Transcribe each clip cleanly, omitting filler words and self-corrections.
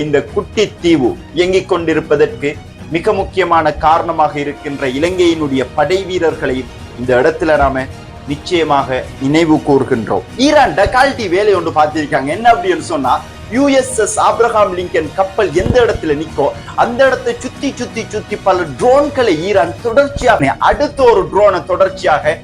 இந்த குட்டி தீவு இயங்கிக் கொண்டிருப்பதற்கு மிக முக்கியமான காரணமாக இருக்கின்ற இலங்கையினுடைய படை வீரர்களையும் இந்த இடத்துல நாம நிச்சயமாக நினைவு கூறுகின்றோம். ஈரான் டகால்டி வேலை ஒன்று பார்த்திருக்காங்க. என்ன அப்படின்னு சொன்னா, USS ஆப்ரஹாம் லிங்கன் கப்பல் எந்த இடத்துல நிக்கோ அந்த இடத்தை சுத்தி சுத்தி சுத்தி பல ட்ரோன்களை ஈரான் தொடர்ச்சியாக அடுத்த ஒரு ட்ரோனை தொடர்ச்சியாக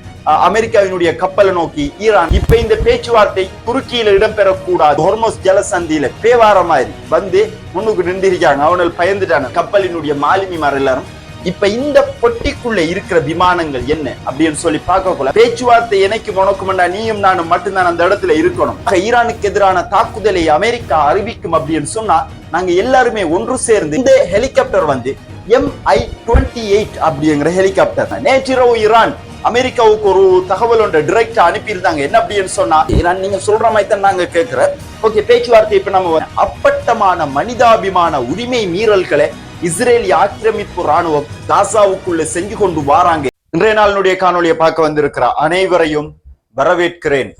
அமெரிக்காவினுடைய கப்பலை நோக்கி ஈரான் இப்ப இந்த பேச்சுவார்த்தை துருக்கியில இடம்பெறக்கூடாது, ஹொர்மோஸ் ஜலசந்தியில பேவார மாதிரி வந்து முன்னுக்கு நின்றிருக்காங்க. அவனால் பயந்துட்டாங்க கப்பலினுடைய மாலுமிமார் எல்லாரும். இப்ப இந்த பொட்டிக்குள்ள இருக்கிற விமானங்கள் என்ன அப்படின்னு சொல்லி பார்க்கக்குள்ள பேச்சுவார்த்தை எனக்கு முனக்கும்டா நீயும் நானும் மட்டும்தான் அந்த இடத்துல இருக்கணும். ஈரானுக்கு எதிரான தாக்குதலை அமெரிக்கா அறிவிக்கும் அப்படின்னு சொன்னா நாங்க எல்லாருமே ஒன்று சேர்ந்து இந்த ஹெலிகாப்டர் வந்து MI-28 அப்படிங்கிற ஹெலிகாப்டர் நேற்றிரவு ஈரான் அமெரிக்காவுக்கு ஒரு தகவல் ஒன்று டைரக்டா அனுப்பியிருந்தாங்க. என்ன அப்படின்னு சொன்னா, ஈரான் நீங்க சொல்ற மாதிரி தான் நாங்க கேட்கிறோம், ஓகே பேச்சுவார்த்தை இப்ப நம்ம அப்பட்டமான மனிதாபிமான உரிமை மீறல்களை இஸ்ரேலிய ஆக்கிரமிப்பு ராணுவம் காசாவுக்குள்ள செஞ்சு கொண்டு வராங்க. இன்றைய நாளினுடைய காணொலியை பார்க்க வந்திருக்கிற அனைவரையும் வரவேற்கிறேன்.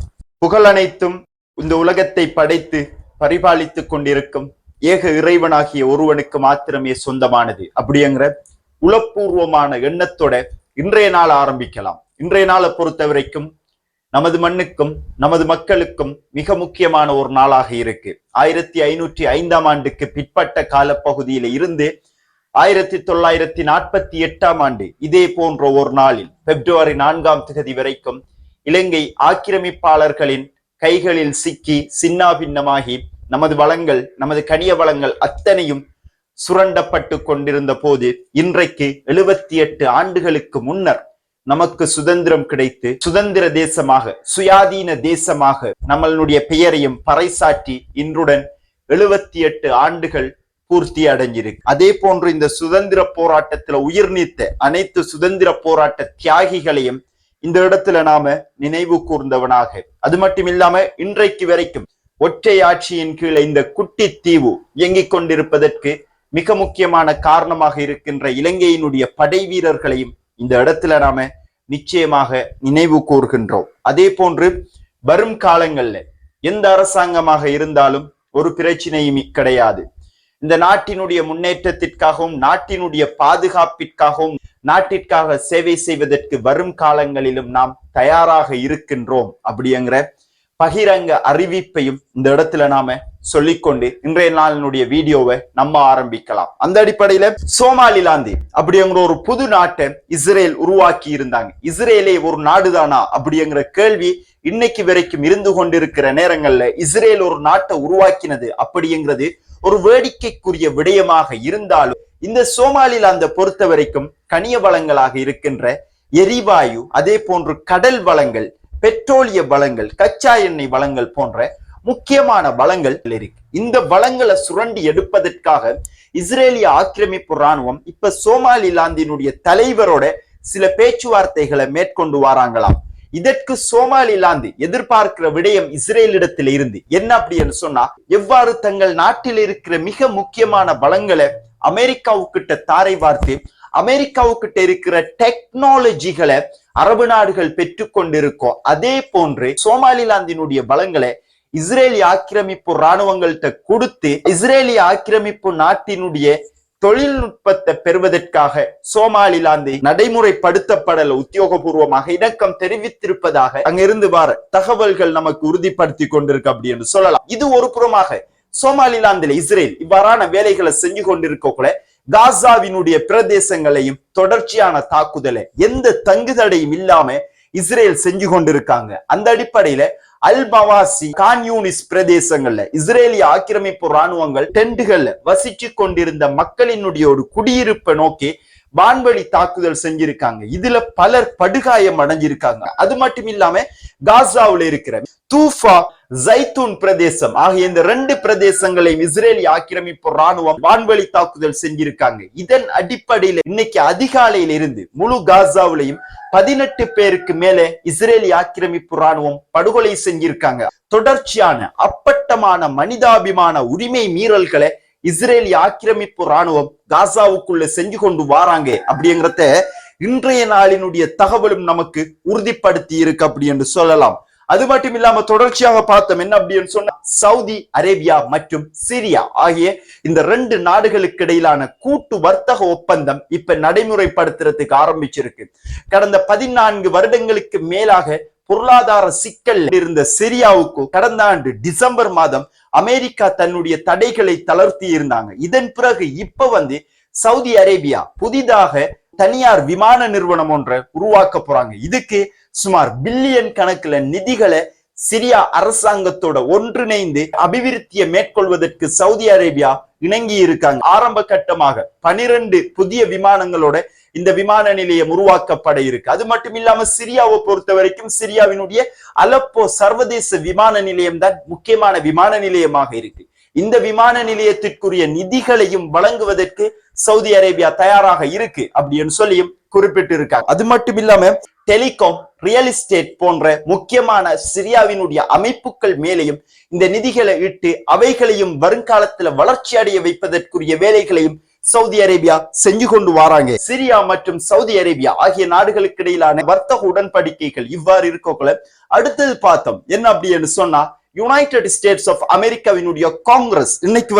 புகழ் அனைத்தும் இந்த உலகத்தை படைத்து பரிபாலித்துக் கொண்டிருக்கும் ஏக இறைவனாகிய ஒருவனுக்கு மாத்திரமே சொந்தமானது அப்படிங்கிற உளப்பூர்வமான எண்ணத்தோட இன்றைய நாள் ஆரம்பிக்கலாம். இன்றைய நாளை பொறுத்த வரைக்கும் நமது மண்ணுக்கும் நமது மக்களுக்கும் மிக முக்கியமான ஒரு நாளாக இருக்கு. 1505ஆம் ஆண்டுக்கு பிற்பட்ட காலப்பகுதியில இருந்து 1948ஆம் ஆண்டு இதே போன்ற ஒரு நாளில் பிப்ரவரி 4ஆம் தேதி வரைக்கும் இலங்கை ஆக்கிரமிப்பாளர்களின் கைகளில் சிக்கி சின்னாபின்னமாகி நமது வளங்கள் நமது கனிய வளங்கள் அத்தனையும் சுரண்டப்பட்டு கொண்டிருந்த போது இன்றைக்கு 78 ஆண்டுகளுக்கு முன்னர் நமக்கு சுதந்திரம் கிடைத்து சுதந்திர தேசமாக சுயாதீன தேசமாக நம்மளுடைய பெயரையும் பறைசாற்றி இன்றுடன் 78 ஆண்டுகள் பூர்த்தி அடைஞ்சிருக்கு. அதே போன்று இந்த சுதந்திர போராட்டத்துல உயிர் நீத்த அனைத்து சுதந்திர போராட்ட தியாகிகளையும் இந்த இடத்துல நாம நினைவு கூர்ந்தவனாக, அது மட்டும் இல்லாம இன்றைக்கு வரைக்கும் ஒற்றை ஆட்சியின் கீழே இந்த குட்டி தீவு இயங்கிக் கொண்டிருப்பதற்கு மிக முக்கியமான காரணமாக இருக்கின்ற இலங்கையினுடைய படை வீரர்களையும் இந்த இடத்துல நாம நிச்சயமாக நினைவு கூறுகின்றோம். அதே போன்று வரும் காலங்கள்ல எந்த அரசாங்கமாக இருந்தாலும் ஒரு பிரச்சனையும் கிடையாது. இந்த நாட்டினுடைய முன்னேற்றத்திற்காகவும் நாட்டினுடைய பாதுகாப்பிற்காகவும் நாட்டிற்காக சேவை செய்வதற்கு வரும் காலங்களிலும் நாம் தயாராக இருக்கின்றோம் அப்படிங்கிற பகிரங்க அறிவிப்பையும் இந்த இடத்துல நாம சொல்லிக்கொண்டு இன்றைய நாளினுடைய வீடியோவை நம்ம ஆரம்பிக்கலாம். அந்த அடிப்படையில சோமாலிலாந்து அப்படிங்கிற ஒரு புது நாட்டை இஸ்ரேல் உருவாக்கி இருந்தாங்க. இஸ்ரேலே ஒரு நாடுதானா அப்படிங்கிற கேள்வி இன்னைக்கு வரைக்கும் இருந்து கொண்டிருக்கிற நேரங்கள்ல இஸ்ரேல் ஒரு நாட்டை உருவாக்கினது அப்படிங்கிறது ஒரு வேடிக்கைக்குரிய விடயமாக இருந்தாலும் இந்த சோமாலிலாந்தை பொறுத்த வரைக்கும் கனிய வளங்களாக இருக்கின்ற எரிவாயு, அதே போன்று கடல் வளங்கள், பெட்ரோலிய வளங்கள், கச்சா எண்ணெய் வளங்கள் போன்ற முக்கியமான வளங்கள் இருக்கு. இந்த வளங்களை சுரண்டி எடுப்பதற்காக இஸ்ரேலிய ஆக்கிரமிப்பு ராணுவம் இப்ப சோமாலிலாந்தினுடைய தலைவரோட சில பேச்சுவார்த்தைகளை மேற்கொண்டு வராங்களாம். இதற்கு சோமாலிலாந்து எதிர்பார்க்கிற விடயம் இஸ்ரேலிடத்தில் இருந்து என்ன அப்படின்னு சொன்னா, எவ்வாறு தங்கள் நாட்டில் இருக்கிற மிக முக்கியமான வளங்களை அமெரிக்காவுக்கிட்ட தாரை வார்த்து அமெரிக்காவுக்கிட்ட இருக்கிற டெக்னாலஜிகளை அரபு நாடுகள் பெற்றுக்கொண்டிருக்கோம், அதே போன்று சோமாலிலாந்தினுடைய வளங்களை இஸ்ரேலிய ஆக்கிரமிப்பு ராணுவங்கள்கிட்ட கொடுத்து இஸ்ரேலிய ஆக்கிரமிப்பு நாட்டினுடைய தொழில்நுட்பத்தை பெறுவதற்காக சோமாலிலாந்தை நடைமுறைப்படுத்தப்படல உத்தியோகபூர்வமாக இணக்கம் தெரிவித்திருப்பதாக அங்கிருந்து வர தகவல்கள் நமக்கு உறுதிப்படுத்தி கொண்டிருக்கு அப்படின்னு சொல்லலாம். இது ஒரு புறமாக சோமாலிலாந்தில் இஸ்ரேல் இவ்வாறான வேலைகளை செஞ்சு கொண்டிருக்கக்குள்ள காசாவினுடைய பிரதேசங்களையும் தொடர்ச்சியான தாக்குதலை எந்த தங்குதடையும் இல்லாம இஸ்ரேல் செஞ்சு கொண்டிருக்காங்க. அந்த அடிப்படையில அல்பவாசி கான் யூனிஸ் பிரதேசங்கள்ல இஸ்ரேலிய ஆக்கிரமிப்பு ராணுவங்கள் டென்ட்டுகள்ல வசிச்சு கொண்டிருந்த மக்களினுடைய ஒரு குடியிருப்பை நோக்கி வான்வழி தாக்குதல் செஞ்சிருக்காங்க. இதுல பலர் படுகாயம் அடைஞ்சிருக்காங்க. அது மட்டும் இல்லாம காசாவுல இருக்கிற தூஃபா, ஜைத்தூன் பிரதேசம் ஆகிய இந்த 2 பிரதேசங்களையும் இஸ்ரேலிய ஆக்கிரமிப்பு ராணுவம் வான்வழி தாக்குதல் செஞ்சிருக்காங்க. இதன் அடிப்படையில இன்னைக்கு அதிகாலையில இருந்து முழு காசாவிலையும் 18 பேருக்கு மேல இஸ்ரேலிய ஆக்கிரமிப்பு ராணுவம் படுகொலை செஞ்சிருக்காங்க. தொடர்ச்சியான அப்பட்டமான மனிதாபிமான உரிமை மீறல்களை இஸ்ரேலிய ஆக்கிரமிப்பு ராணுவம் காசாவுக்குள்ள செஞ்சு கொண்டு வராங்க அப்படிங்கிறத இன்றைய நாளினுடைய தகவலும் நமக்கு உறுதிப்படுத்தி இருக்கு அப்படி என்று சொல்லலாம். அது மட்டும் இல்லாம தொடர்ச்சியாக பார்த்தோம் என்ன அப்படின்னு சொன்னா, சவுதி அரேபியா மற்றும் சிரியா ஆகிய இந்த 2 நாடுகளுக்கு இடையிலான கூட்டு வர்த்தக ஒப்பந்தம் இப்ப நடைமுறைப்படுத்துறதுக்கு ஆரம்பிச்சிருக்கு. கடந்த 14 வருடங்களுக்கு மேலாக பொருளாதார சிக்கல் இருந்த சிரியாவுக்கு கடந்த ஆண்டு டிசம்பர் மாதம் அமெரிக்கா தன்னுடைய தடைகளை தளர்த்தி இருந்தாங்க. இதன் பிறகு இப்ப சவுதி அரேபியா புதிதாக தனியார் விமான நிறுவனம் ஒன்றை உருவாக்க போறாங்க. இதுக்கு சுமார் பில்லியன் கணக்குல நிதிகளை சிரியா அரசாங்கத்தோட ஒன்றிணைந்து அபிவிருத்தியை மேற்கொள்வதற்கு சவுதி அரேபியா இணங்கி இருக்காங்க. ஆரம்ப கட்டமாக 12 புதிய விமானங்களோட இந்த விமான நிலையம் உருவாக்கப்பட இருக்கு. அது மட்டும் இல்லாம சிரியாவை பொறுத்த வரைக்கும் சிரியாவினுடைய அலப்போ சர்வதேச விமான நிலையம் தான் முக்கியமான விமான நிலையமாக இருக்கு. இந்த விமான நிலையத்திற்குரிய நிதிகளையும் வழங்குவதற்கு சவுதி அரேபியா தயாராக இருக்கு அப்படின்னு சொல்லியும் குறிப்பிட்டு இருக்காங்க. அது மட்டும் இல்லாம டெலிகாம், ரியல் எஸ்டேட் போன்ற முக்கியமான சிரியாவினுடைய அமைப்புகள் மேலையும் இந்த நிதிகளை இட்டு அவைகளையும் வருங்காலத்துல வளர்ச்சி அடைய வைப்பதற்குரிய வேலைகளையும் சவுதி அரேபியா செஞ்சு கொண்டு வராங்க. சிரியா மற்றும் சவுதி அரேபியா ஆகிய நாடுகளுக்கு இடையிலான வர்த்தக உடன்படிக்கைகள் இவ்வாறு இருக்கக்குள்ள அடுத்தது பார்த்தோம் என்ன அப்படின்னு சொன்னா, யுனைடெட் ஸ்டேட்ஸ் ஆஃப் அமெரிக்காவினுடைய காங்கிரஸ் இன்னைக்கு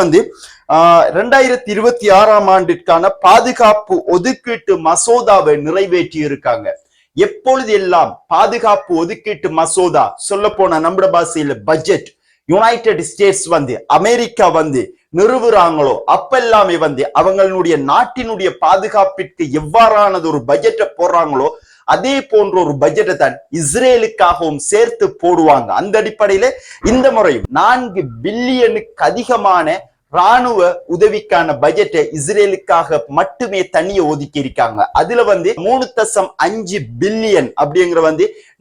2026ஆம் ஆண்டிற்கான பாதுகாப்பு ஒதுக்கீட்டு மசோதாவை நிறைவேற்றி இருக்காங்க. எப்பொழுது எல்லாம் பாதுகாப்பு ஒதுக்கீட்டு மசோதா, சொல்ல போன நம்ம பாஷையில பட்ஜெட், யுனைடெட் ஸ்டேட்ஸ் அமெரிக்கா நிறுவுறாங்களோ அப்பெல்லாமே அவங்களுடைய நாட்டினுடைய பாதுகாப்பிற்கு எவ்வாறானது ஒரு பட்ஜெட்டை போடுறாங்களோ அதே போன்ற ஒரு பட்ஜெட்டை தான் இஸ்ரேலுக்காகவும் சேர்த்து போடுவாங்க. அந்த அடிப்படையில இந்த முறையும் 4 பில்லியனுக்கு அதிகமான ராணுவ உதவிக்கான பட்ஜெட்டை இஸ்ரேலுக்காக மட்டுமே தனியே ஒதுக்கி இருக்காங்க. அதுல 3.5 பில்லியன் அப்படிங்கிற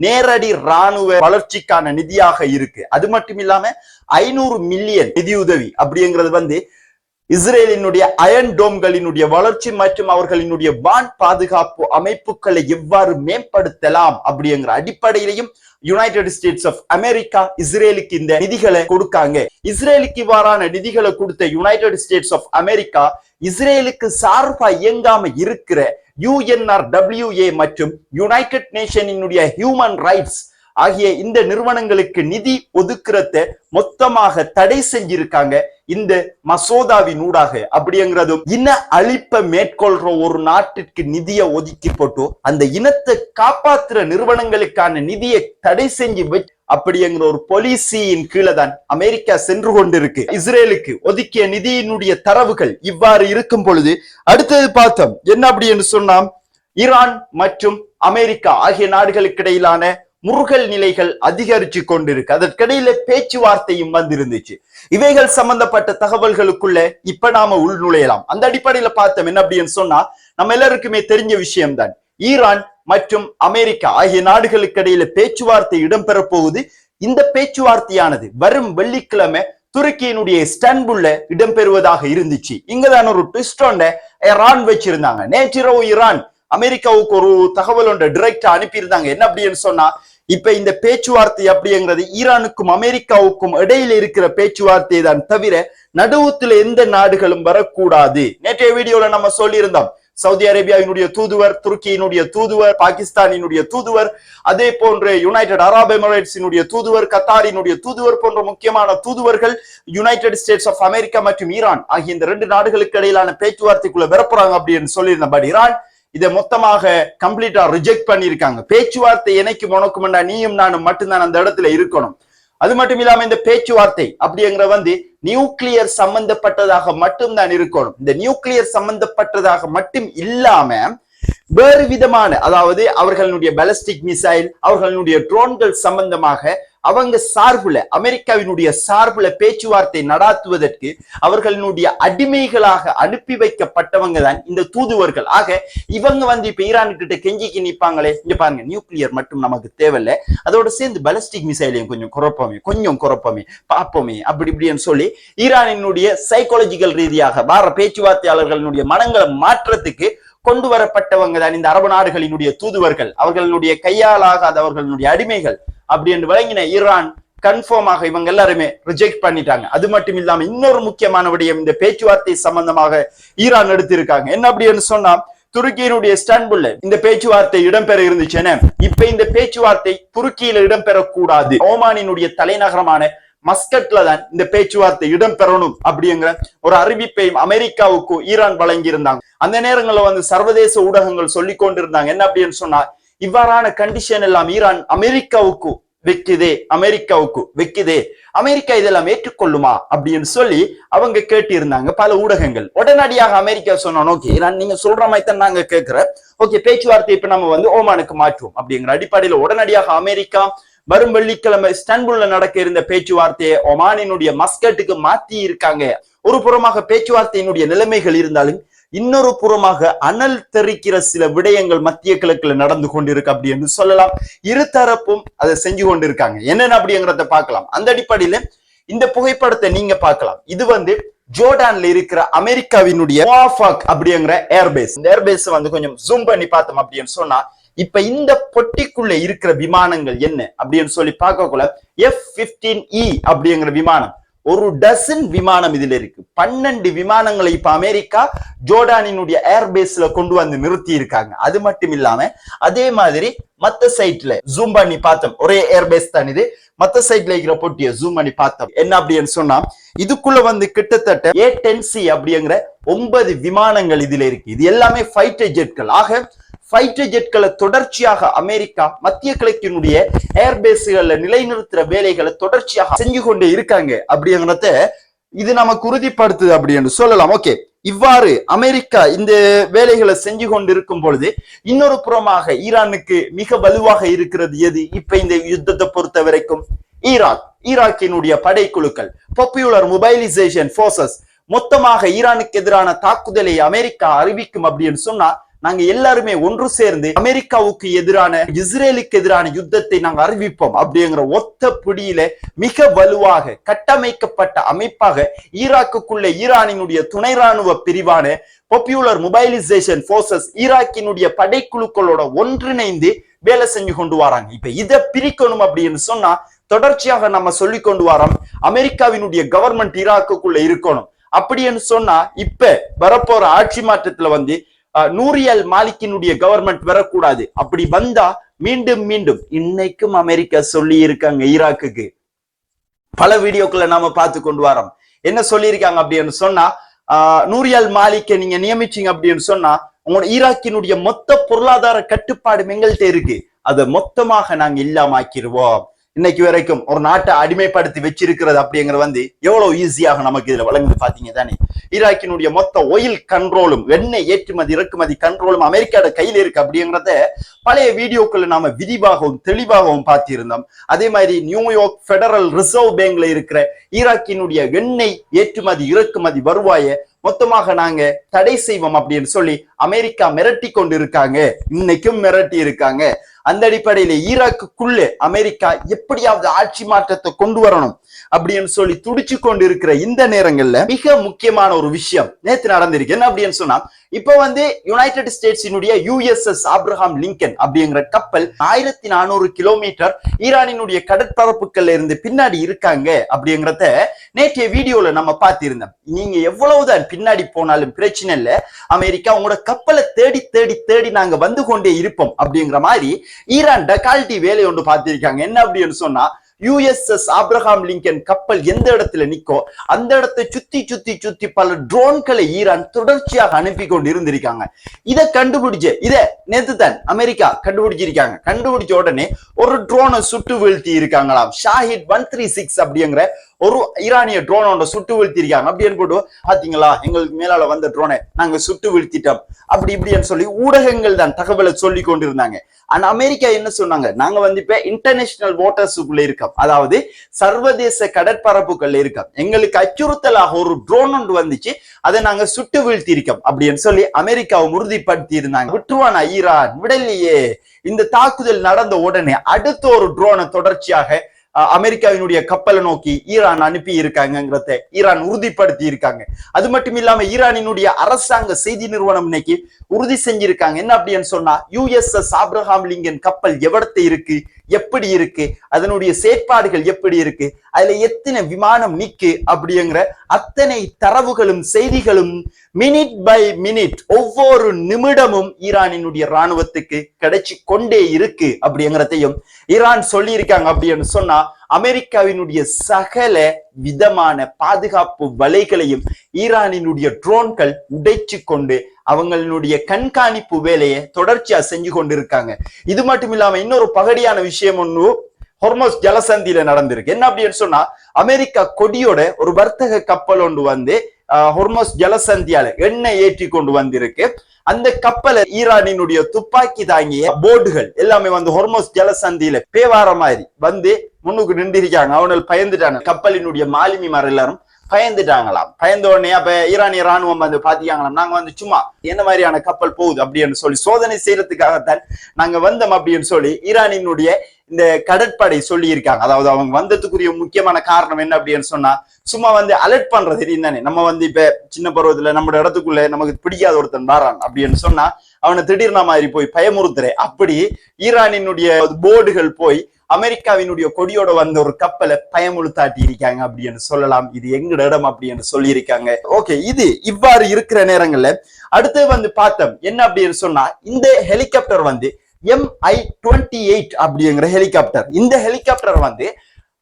நேரடி ராணுவ வளர்ச்சிக்கான நிதியாக இருக்கு. அது மட்டும் இல்லாம 500 மில்லியன் நிதி உதவி அப்படிங்கிறது இஸ்ரேலினுடைய அயன் டோம்களினுடைய வளர்ச்சி மற்றும் அவர்களினுடைய வான் பாதுகாப்பு அமைப்புகளை எவ்வாறு மேம்படுத்தலாம் அப்படிங்கிற அடிப்படையிலையும் யுனைடெட் ஸ்டேட்ஸ் ஆஃப் அமெரிக்கா இஸ்ரேலுக்கு இந்த நிதிகளை கொடுக்காங்க. இஸ்ரேலுக்கு இவ்வாறான நிதிகளை கொடுத்த யுனைடெட் ஸ்டேட்ஸ் ஆஃப் அமெரிக்கா இஸ்ரேலுக்கு சார்பா இயங்காம இருக்கிற UNRWA மற்றும் யுனைடெட் நேஷனினுடைய ஹியூமன் ரைட்ஸ் ஆகிய இந்த நிறுவனங்களுக்கு நிதி ஒதுக்குறத மொத்தமாக தடை செஞ்சிருக்காங்க இந்த மசோதாவின் ஊடாக. அப்படிங்கிறதும் இன அழிப்பை மேற்கொள்ற ஒரு நாட்டிற்கு நிதியை ஒதுக்கி போட்டு அந்த இனத்தை காப்பாற்றுற நிறுவனங்களுக்கான நிதியை தடை செஞ்சு அப்படிங்கிற ஒரு பாலிசியின் கீழே தான் அமெரிக்கா சென்று கொண்டிருக்கு. இஸ்ரேலுக்கு ஒதுக்கிய நிதியினுடைய தரவுகள் இவ்வாறு இருக்கும் பொழுது அடுத்தது பார்த்தோம் என்ன அப்படின்னு சொன்னா, ஈரான் மற்றும் அமெரிக்கா ஆகிய நாடுகளுக்கு இடையிலான முருகல் நிலைகள் அதிகரிச்சு கொண்டிருக்கு. அதற்கிடையில பேச்சுவார்த்தையும் இருந்துச்சு. இவைகள் சம்பந்தப்பட்ட தகவல்களுக்குள்ள இப்ப நாம உள்நுழையலாம். அந்த அடிப்படையில பார்த்தோம் என்ன அப்படின்னு சொன்னா, நம்ம எல்லாருக்குமே தெரிஞ்ச விஷயம்தான், ஈரான் மற்றும் அமெரிக்கா ஆகிய நாடுகளுக்கு இடையில பேச்சுவார்த்தை இடம்பெற போகுது. இந்த பேச்சுவார்த்தையானது வரும் வெள்ளிக்கிழமை துருக்கியினுடைய இஸ்தான்புல்ல இடம்பெறுவதாக இருந்துச்சு. இங்கதான் ஒரு ட்விஸ்ட் ஈரான் வச்சிருந்தாங்க. நேற்றிரவு ஈரான் அமெரிக்காவுக்கு ஒரு தகவல் ஒன்றை டைரக்டா அனுப்பியிருந்தாங்க. என்ன அப்படின்னு சொன்னா, இப்ப இந்த பேச்சுவார்த்தை அப்படிங்கிறது ஈரானுக்கும் அமெரிக்காவுக்கும் இடையில இருக்கிற பேச்சுவார்த்தை தான் தவிர நடுவுத்துல எந்த நாடுகளும் வரக்கூடாது. நேற்றைய வீடியோல நம்ம சொல்லியிருந்தோம், சவுதி அரேபியாவினுடைய தூதுவர், துருக்கியினுடைய தூதுவர், பாகிஸ்தானினுடைய தூதுவர், அதே போன்ற யுனைடெட் அரபு எமிரேட்ஸினுடைய தூதுவர், கத்தாரினுடைய தூதுவர் போன்ற முக்கியமான தூதுவர்கள் யுனைடெட் ஸ்டேட்ஸ் ஆஃப் அமெரிக்கா மற்றும் ஈரான் ஆகிய இந்த 2 நாடுகளுக்கு இடையிலான பேச்சுவார்த்தைக்குள்ள வரப்போறாங்க அப்படின்னு சொல்லியிருந்தோம். பட் ஈரான் இதை மொத்தமாக கம்ப்ளீட்டா ரிஜெக்ட் பண்ணிருக்காங்க. பேச்சுவார்த்தை எனக்கு உனக்கும்டா, நீயும் நானும் மட்டும்தான் அந்த இடத்துல இருக்கணும். அது மட்டும் இல்லாம இந்த பேச்சுவார்த்தை அப்படிங்கிற நியூக்ளியர் சம்பந்தப்பட்டதாக மட்டும்தான் இருக்கணும். இந்த நியூக்ளியர் சம்பந்தப்பட்டதாக மட்டும் இல்லாம வேறு விதமான, அதாவது அவர்களுடைய பாலிஸ்டிக் மிசைல், அவர்களுடைய ட்ரோன்கள் சம்பந்தமாக அவங்க சார்புல, அமெரிக்காவினுடைய சார்புல பேச்சுவார்த்தை நடாத்துவதற்கு அவர்களுடைய அடிமைகளாக அனுப்பி வைக்கப்பட்டவங்க தான் இந்த தூதுவர்கள். ஆக இவங்க இப்ப ஈரான் கிட்ட கெஞ்சிக்கு நிப்பாங்களே, இங்க பாருங்க, நியூக்ளியர் மட்டும் நமக்கு தேவையில்லை, அதோட சேர்ந்து பாலிஸ்டிக் மிசைலையும் கொஞ்சம் குறைப்போமே பார்ப்போமே அப்படி இப்படின்னு சொல்லி ஈரானினுடைய சைக்காலஜிக்கல் ரீதியாக வார பேச்சுவார்த்தையாளர்களுடைய மனங்களை மாற்றத்துக்கு கொண்டு வரப்பட்டவங்க தான் இந்த அரபு நாடுகளினுடைய தூதுவர்கள். அவர்களுடைய கையாலாகாத அவர்களுடைய அடிமைகள் அப்படி என்று வழங்கின ஈரான் கன்ஃபார்மாக இவங்க எல்லாருமே ரிஜெக்ட் பண்ணிட்டாங்க. அது மட்டும் இல்லாம இன்னொரு முக்கியமான விடயம் இந்த பேச்சுவார்த்தை சம்பந்தமாக ஈரான் எடுத்திருக்காங்க. என்ன அப்படின்னு சொன்னா, துருக்கியினுடைய இஸ்தான்புல்ல இந்த பேச்சுவார்த்தை இடம்பெற இருந்துச்சுன்னு இப்ப இந்த பேச்சுவார்த்தை துருக்கியில இடம்பெறக்கூடாது. ஓமானினுடைய தலைநகரமான மஸ்கட்ல தான் இந்த பேச்சுவார்த்தை இடம்பெறணும் அப்படிங்கிற ஒரு அறிவிப்பையும் அமெரிக்காவுக்கு ஈரான் வழங்கி இருந்தாங்க. அந்த நேரங்களில் சர்வதேச ஊடகங்கள் சொல்லி கொண்டிருந்தாங்க என்ன அப்படின்னு சொன்னா, இவ்வாறான கண்டிஷன் எல்லாம் ஈரான் அமெரிக்காவுக்கு வைக்குதே, அமெரிக்கா இதெல்லாம் ஏற்றுக்கொள்ளுமா அப்படின்னு சொல்லி அவங்க கேட்டிருந்தாங்க பல ஊடகங்கள். உடனடியாக அமெரிக்கா சொன்னோம், ஓகே நீங்க சொல்ற மாதிரி தான் நாங்க கேட்கிற, ஓகே பேச்சுவார்த்தை இப்ப நம்ம ஓமானுக்கு மாற்றுவோம் அப்படிங்கிற அடிப்படையில் உடனடியாக அமெரிக்கா வரும் வெள்ளிக்கிழமை இஸ்தான்புல்ல நடக்க இருந்த பேச்சுவார்த்தையை ஒமானினுடைய மஸ்கட்டுக்கு மாத்தி இருக்காங்க. ஒரு புறமாக பேச்சுவார்த்தையினுடைய நிலைமைகள் இருந்தாலும் இன்னொரு புறமாக அனல் தெரிக்கிற சில விடயங்கள் மத்திய கிழக்குல நடந்து கொண்டிருக்கு அப்படின்னு சொல்லலாம். இருதரப்பும் அதை செஞ்சு கொண்டிருக்காங்க. என்னென்ன அப்படிங்கிறத பார்க்கலாம். அந்த அடிப்படையில இந்த புகைப்படத்தை நீங்க பார்க்கலாம். இது ஜோர்டான்ல இருக்கிற அமெரிக்காவினுடைய முவாஃபக் அப்படிங்கிற ஏர்பேஸ். இந்த ஏர்பேஸ் கொஞ்சம் ஜூம் பண்ணி பார்த்தோம் அப்படின்னு சொன்னா, இப்ப இந்த பொட்டிக்குள்ள இருக்கிற விமானங்கள் என்ன அப்படின்னு சொல்லி பார்க்கக்குள்ள F-15E அப்படிங்கிற விமானம், ஒரு டசன் விமானம் இதுல இருக்கு. 12 விமானங்களை இப்ப அமெரிக்கா ஜோர்டானினுடைய ஏர்பேஸ்ல கொண்டு நிறுத்தி இருக்காங்க. அது மட்டும் இல்லாம அதே மாதிரி மத்த சைட்ல ஜூம் பண்ணி பார்த்தோம், ஒரே ஏர்பேஸ் தான் இது. மத்த சைட்ல இருக்கிற பொட்டியை ஜூம் பண்ணி பார்த்தோம் என்ன அப்படின்னு சொன்னா, இதுக்குள்ள கிட்டத்தட்ட A-10C அப்படிங்கிற 9 விமானங்கள் இதுல இருக்கு. இது எல்லாமே ஃபைட்டர் ஜெட்கள். ஆக ஃபைட்டர் ஜெட்களை தொடர்ச்சியாக அமெரிக்கா மத்திய கிழக்கினுடைய ஏர்பேஸ்களை நிலைநிறுத்துற வேலைகளை தொடர்ச்சியாக செஞ்சு கொண்டே இருக்காங்க அப்படிங்கிறத இது நமக்கு உறுதிப்படுத்துது அப்படின்னு சொல்லலாம். ஓகே, இவ்வாறு அமெரிக்கா இந்த வேலைகளை செஞ்சு கொண்டிருக்கும் பொழுது இன்னொரு புறமாக ஈரானுக்கு மிக வலுவாக இருக்கிறது எது? இப்ப இந்த யுத்தத்தை பொறுத்த வரைக்கும் ஈராக்கினுடைய படைக்குழுக்கள், பாப்புலர் மொபைலைசேஷன் போர்சஸ், மொத்தமாக ஈரானுக்கு எதிரான தாக்குதலை அமெரிக்கா அறிவிக்கும் அப்படின்னு சொன்னா, நாங்க எல்லாருமே ஒன்று சேர்ந்து அமெரிக்காவுக்கு எதிரான இஸ்ரேலுக்கு எதிரான யுத்தத்தை நாங்க அறிவிப்போம் அப்படிங்கிற ஒத்த பிடியில மிக வலுவாக கட்டமைக்கப்பட்ட அமைப்பாக ஈராக்குக்குள்ள ஈரானினுடைய துணை ராணுவ பிரிவான பாப்புலர் மொபைலைசேஷன் போர்சஸ் ஈராக்கினுடைய படைக்குழுக்களோட ஒன்றிணைந்து வேலை செஞ்சு கொண்டு வராங்க. இப்ப இதை பிரிக்கணும் அப்படின்னு சொன்னா தொடர்ச்சியாக நம்ம சொல்லி கொண்டு வரோம், அமெரிக்காவினுடைய கவர்மெண்ட் ஈராக்குக்குள்ள இருக்கணும் அப்படின்னு சொன்னா, இப்ப வரப்போற ஆட்சி மாற்றத்துல நூரியல் மாலிக்கினுடைய கவர்மெண்ட் வரக்கூடாது. அப்படி வந்தா மீண்டும் இன்னைக்கும் அமெரிக்கா சொல்லி இருக்காங்க ஈராக்குக்கு. பல வீடியோக்களை நாம பார்த்து கொண்டு வரோம். என்ன சொல்லியிருக்காங்க அப்படின்னு சொன்னா, நூரியல் மாலிக்கை நீங்க நியமிச்சீங்க அப்படின்னு சொன்னா உங்களோட ஈராக்கினுடைய மொத்த பொருளாதார கட்டுப்பாடு எங்கள்கிட்ட இருக்கு, அதை மொத்தமாக நாங்க இல்லாம ஆக்கிடுவோம். இன்னைக்கு வரைக்கும் ஒரு நாட்டை அடிமைப்படுத்தி வச்சிருக்கிறது அப்படிங்கிறது எவ்வளவு ஈஸியாக நமக்கு இதுல வழங்குது பாத்தீங்க தானே. ஈராக்கினுடைய மொத்த ஆயில் கண்ட்ரோலும் எண்ணெய் ஏற்றுமதி இறக்குமதி கண்ட்ரோலும் அமெரிக்காவோட கையில இருக்கு அப்படிங்கிறத பழைய வீடியோக்கள் நாம விரிவாகவும் தெளிவாகவும் பார்த்திருந்தோம். அதே மாதிரி நியூயார்க் பெடரல் ரிசர்வ் பேங்க்ல இருக்கிற ஈராக்கினுடைய எண்ணெய் ஏற்றுமதி இறக்குமதி வருவாயை மொத்தமாக நாங்க தடை செய்வோம் அப்படின்னு சொல்லி அமெரிக்கா மிரட்டி கொண்டு இருக்காங்க, இன்னைக்கும் மிரட்டி இருக்காங்க. அந்த அடிப்படையில ஈராக்குக்குள்ள அமெரிக்கா எப்படியாவது ஆட்சி மாற்றத்தை கொண்டு வரணும் அப்படின்னு சொல்லி துடிச்சு கொண்டு இருக்கிற இந்த நேரங்கள்ல மிக முக்கியமான ஒரு விஷயம் நேத்து நடந்திருக்கு. என்ன அப்படின்னு சொன்னா, இப்ப யுனைடெட் ஸ்டேட்ஸினுடைய USS ஆப்ரஹாம் லிங்கன் அப்படிங்கிற கப்பல் 1400 கிலோமீட்டர் ஈரானினுடைய கடற்பரப்புகள்ல இருந்து பின்னாடி இருக்காங்க அப்படிங்கிறத நேற்றைய வீடியோல நம்ம பார்த்திருந்தோம். நீங்க எவ்வளவுதான் பின்னாடி போனாலும் பிரச்சனை இல்லை, அமெரிக்கா உங்களோட கப்பலை தேடி தேடி தேடி நாங்க வந்து கொண்டே இருப்போம் அப்படிங்கிற மாதிரி ஈரான் டக்கால்டி வேலை ஒன்று பார்த்திருக்காங்க. என்ன அப்படின்னு சொன்னா, USS ஆப்ரஹாம் லிங்கன் கப்பல் எந்த இடத்துல நிக்கோ அந்த இடத்தை சுத்தி சுத்தி சுத்தி பல ட்ரோன்களை ஈரான் தொடர்ச்சியாக அனுப்பி கொண்டு இருந்திருக்காங்க. இதை நேத்து தான் அமெரிக்கா கண்டுபிடிச்சிருக்காங்க. கண்டுபிடிச்ச உடனே ஒரு ட்ரோனை சுட்டு வீழ்த்தி இருக்காங்களாம். ஷாஹித் 136 அப்படிங்கிற ஒரு ஈரானிய ட்ரோனோட சுட்டு வீழ்த்தி இருக்காங்க. அப்படின்னு போட்டு பாத்தீங்களா, எங்களுக்கு மேலால வந்த ட்ரோனை நாங்க சுட்டு வீழ்த்திட்டோம் அப்படி இப்படின்னு சொல்லி ஊடகங்கள் தான் தகவலை சொல்லி கொண்டிருந்தாங்க. ஆனா அமெரிக்கா என்ன சொன்னாங்க, நாங்க இப்ப இன்டர்நேஷனல் வாட்டர்ஸுக்குள்ள இருக்கோம், அதாவது சர்வதேச கடற்பரப்புகள்ல இருக்கோம், எங்களுக்கு அச்சுறுத்தலாக ஒரு ட்ரோன் ஒன்று வந்துச்சு, அதை நாங்க சுட்டு வீழ்த்தி இருக்கோம் அப்படின்னு சொல்லி அமெரிக்காவை உறுதிப்படுத்தி இருந்தாங்க. விட்டுருவானா ஈரான்? விடலையே. இந்த தாக்குதல் நடந்த உடனே அடுத்த ஒரு ட்ரோனை தொடர்ச்சியாக அமெரிக்காவினுடைய கப்பலை நோக்கி ஈரான் அனுப்பி இருக்காங்கிறத ஈரான் உறுதிப்படுத்தி இருக்காங்க. அது மட்டும் இல்லாம ஈரானினுடைய அரசாங்க செய்தி நிறுவனம் இன்னைக்கு உறுதி செஞ்சிருக்காங்க. என்ன அப்படின்னு சொன்னா, USS ஆப்ரஹாம் லிங்கன் கப்பல் எவ்வளவு இருக்கு, எப்படி இருக்கு, அதனுடைய செயற்பாடுகள் எப்படி இருக்கு, அதுல எத்தனை விமானம் நிக்கு அப்படிங்கிற அத்தனை தரவுகளும் செய்திகளும் மினிட் பை மினிட் ஒவ்வொரு நிமிடமும் ஈரானினுடைய ராணுவத்துக்கு கிடைச்சு கொண்டே இருக்கு அப்படிங்கிறதையும் ஈரான் சொல்லி இருக்காங்க. அப்படின்னு சொன்னா அமெரிக்காவினுடைய சகல விதமான பாதுகாப்பு வலைகளையும் ஈரானினுடைய ட்ரோன்கள் உடைச்சு கொண்டு அவங்களுடைய கண்காணிப்பு வேலையை தொடர்ச்சியா செஞ்சு கொண்டிருக்காங்க. இது மட்டும் இல்லாம இன்னொரு பகடியான விஷயம் ஒண்ணு ஹொர்மோஸ் ஜலசந்தியில நடந்திருக்கு. என்ன அப்படின்னு சொன்னா, அமெரிக்கா கொடியோட ஒரு வர்த்தக கப்பல் ஒன்று வந்து ஹொர்மோஸ் ஜலசந்தியால எண்ணெய் ஏற்றி கொண்டு வந்திருக்கு. அந்த கப்பலை ஈரானினுடைய துப்பாக்கி தாங்கிய போர்டுகள் எல்லாமே வந்து ஹொர்மோஸ் ஜலசந்தியில பேவார மாதிரி வந்து முன்னுக்கு நின்றிருக்காங்க. அவனால் பயந்துட்டாங்க. கப்பலினுடைய மாலுமிமார் எல்லாரும் பயந்துட்டாங்களாம். பயந்த உடனே அப்ப ஈரானிய ராணுவம் வந்து பாத்தீங்களாம், நாங்க வந்து சும்மா என்ன மாதிரியான கப்பல் போகுது அப்படின்னு சொல்லி சோதனை செய்யறதுக்காகத்தான் நாங்க வந்தோம் அப்படின்னு சொல்லி ஈரானினுடைய இந்த கடற்படை சொல்லி இருக்காங்க. அதாவது அவங்க வந்ததுக்குரிய முக்கியமான காரணம் என்ன அப்படின்னு சொன்னா, சும்மா வந்து அலர்ட் பண்றது தெரியும் தானே. நம்ம வந்து இப்ப சின்ன பருவத்துல நம்ம இடத்துக்குள்ள நமக்கு பிடிக்காத ஒருத்தன் வாரான் அப்படின்னு சொன்னா அவனை திடீர்னா மாதிரி போய் பயமுறுத்துறேன். அப்படி ஈரானினுடைய போர்டுகள் போய் அமெரிக்காவினுடைய கொடியோட வந்த ஒரு கப்பலை பயமுறுத்தாட்டி இருக்காங்க அப்படின்னு சொல்லலாம். இது எங்கட இடம் அப்படின்னு சொல்லி இருக்காங்க. ஓகே, இது இவ்வாறு இருக்கிற நேரங்கள்ல அடுத்து வந்து பார்த்தோம் என்ன அப்படின்னு சொன்னா, இந்த ஹெலிகாப்டர் வந்து MI-28 அப்படிங்கிற ஹெலிகாப்டர். இந்த ஹெலிகாப்டர் வந்து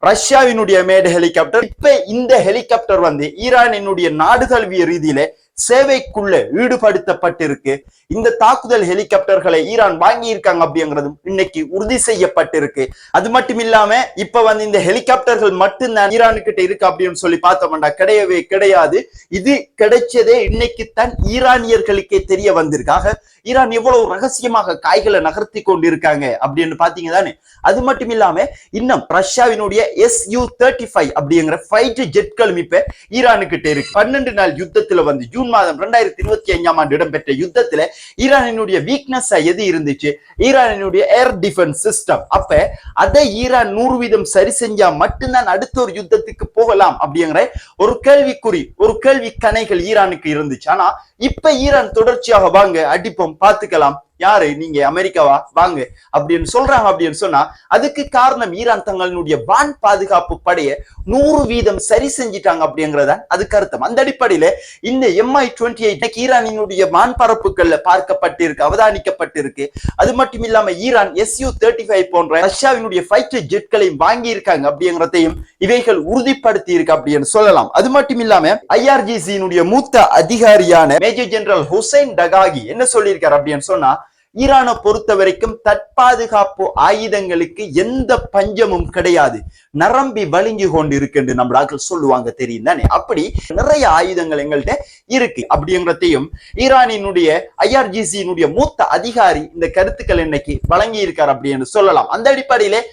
ரஷ்யாவினுடைய மேடு ஹெலிகாப்டர். இப்ப இந்த ஹெலிகாப்டர் வந்து ஈரானினுடைய நாடு தழுவிய ரீதியில சேவைக்குள்ள ஈடுபடுத்தப்பட்டிருக்கு. இந்த தாக்குதல் ஹெலிகாப்டர்களை ஈரான் வாங்கி இருக்காங்க அப்படிங்கிறதும் இன்னைக்கு உறுதி செய்யப்பட்டிருக்கு. அது மட்டும் இல்லாம இப்ப வந்து இந்த ஹெலிகாப்டர்கள் மட்டும்தான் ஈரானுக்கிட்ட இருக்கு அப்படின்னு சொல்லி பார்த்தோம்னா கிடையவே கிடையாது. இது கிடைச்சதே இன்னைக்கு தான் ஈரானியர்களுக்கே தெரிய வந்திருக்காங்க. ஈரான் எவ்வளவு ரகசியமாக காய்களை நகர்த்தி கொண்டு இருக்காங்க அப்படின்னு பாத்தீங்க தானே. அது மட்டும் இல்லாம இன்னும் ரஷ்யாவினுடைய Su-35 அப்படிங்கிற ஃபைட்டர் ஜெட்களும் இப்ப ஈரானுக்கிட்ட இருக்கு. 12 நாள் யுத்தத்துல வந்து ஜூன் மாதம் 2025 இடம்பெற்ற யுத்தத்துல ஈரானினுடைய வீக்னஸ் எது இருந்துச்சு, ஈரானினுடைய ஏர் டிஃபென்ஸ் சிஸ்டம். அப்ப அதை ஈரான் 100% சரி செஞ்சா மட்டும்தான் அடுத்த ஒரு யுத்தத்துக்கு போகலாம் அப்படிங்கிற ஒரு கேள்விக்குறி, ஒரு கேள்வி கணைகள் ஈரானுக்கு இருந்துச்சு. ஆனா இப்ப ஈரான் தொடர்ச்சியாக வாங்க அடிப்போம் பாத்துக்கலாம், யாரு நீங்க அமெரிக்காவா வாங்க அப்படின்னு சொல்றாங்க. அப்படின்னு சொன்னா அதுக்கு காரணம் ஈரான் தங்களுடைய வான் பாதுகாப்பு படையை 100% சரி செஞ்சிட்டாங்க அப்படிங்கறத அதுக்கு அர்த்தம். அந்த அடிப்படையில இந்த MI-28 ஈரானினுடைய வான் பரப்புகள்ல பார்க்கப்பட்டிருக்கு, அவதானிக்கப்பட்டிருக்கு. அது மட்டும் இல்லாம ஈரான் Su-35 போன்ற ரஷ்யாவினுடைய ஃபைட்டர் ஜெட்களையும் வாங்கி இருக்காங்க அப்படிங்கிறதையும் இவைகள் உறுதிப்படுத்தி இருக்கு அப்படின்னு சொல்லலாம். அது மட்டும் இல்லாம IRGC மூத்த அதிகாரியான மேஜர் ஜெனரல் ஹுசைன் டகாகி என்ன சொல்லியிருக்காரு அப்படின்னு சொன்னா, ஈரானை பொறுத்த வரைக்கும் தற்பாதுகாப்பு ஆயுதங்களுக்கு எந்த பஞ்சமும் கிடையாது, நரம்பி வலிஞ்சு கொண்டு இருக்கு என்று நம்ம சொல்லுவாங்க தெரியும் தானே. அப்படி நிறைய ஆயுதங்கள் எங்கள்கிட்ட இருக்கு அப்படிங்கிறதையும் ஈரானினுடைய IRGC மூத்த அதிகாரி இந்த கருத்துக்கள் இன்னைக்கு வழங்கி இருக்கார் அப்படின்னு சொல்லலாம். அந்த அடிப்படையிலே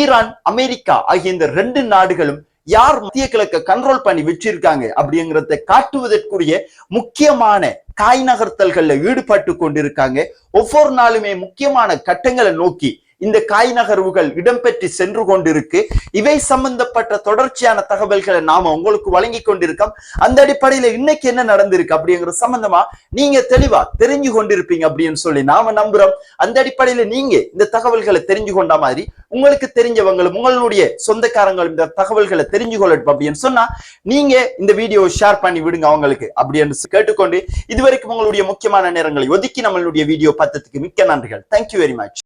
ஈரான் அமெரிக்கா ஆகிய இந்த 2 நாடுகளும் யார் மத்திய கிழக்க கண்ட்ரோல் பண்ணி வச்சிருக்காங்க அப்படிங்கறத காட்டுவதற்குரிய முக்கியமான காய் நகர்த்தல்கள்ல ஈடுபட்டு கொண்டிருக்காங்க. ஒவ்வொரு நாளுமே முக்கியமான கட்டங்களை நோக்கி இந்த காய் நகர்வுகள் இடம்பெற்று சென்று கொண்டிருக்கு. இவை சம்பந்தப்பட்ட தொடர்ச்சியான தகவல்களை நாம உங்களுக்கு வழங்கி கொண்டிருக்கோம். அந்த அடிப்படையில இன்னைக்கு என்ன நடந்திருக்கு அப்படிங்கிற சம்பந்தமா நீங்க தெளிவா தெரிஞ்சு கொண்டிருப்பீங்க அப்படின்னு சொல்லி நாம நம்புறோம். அந்த அடிப்படையில நீங்க இந்த தகவல்களை தெரிஞ்சு கொண்ட மாதிரி உங்களுக்கு தெரிஞ்சவங்களும் உங்களுடைய சொந்தக்காரங்களும் இந்த தகவல்களை தெரிஞ்சு கொள்ளட்டும் அப்படின்னு சொன்னா நீங்க இந்த வீடியோ ஷேர் பண்ணி விடுங்க அவங்களுக்கு அப்படின்னு கேட்டுக்கொண்டு இதுவரைக்கும் உங்களுடைய முக்கியமான நேரங்களை ஒதுக்கி நம்மளுடைய வீடியோ பார்த்ததுக்கு மிக்க நன்றிகள். Thank you very much.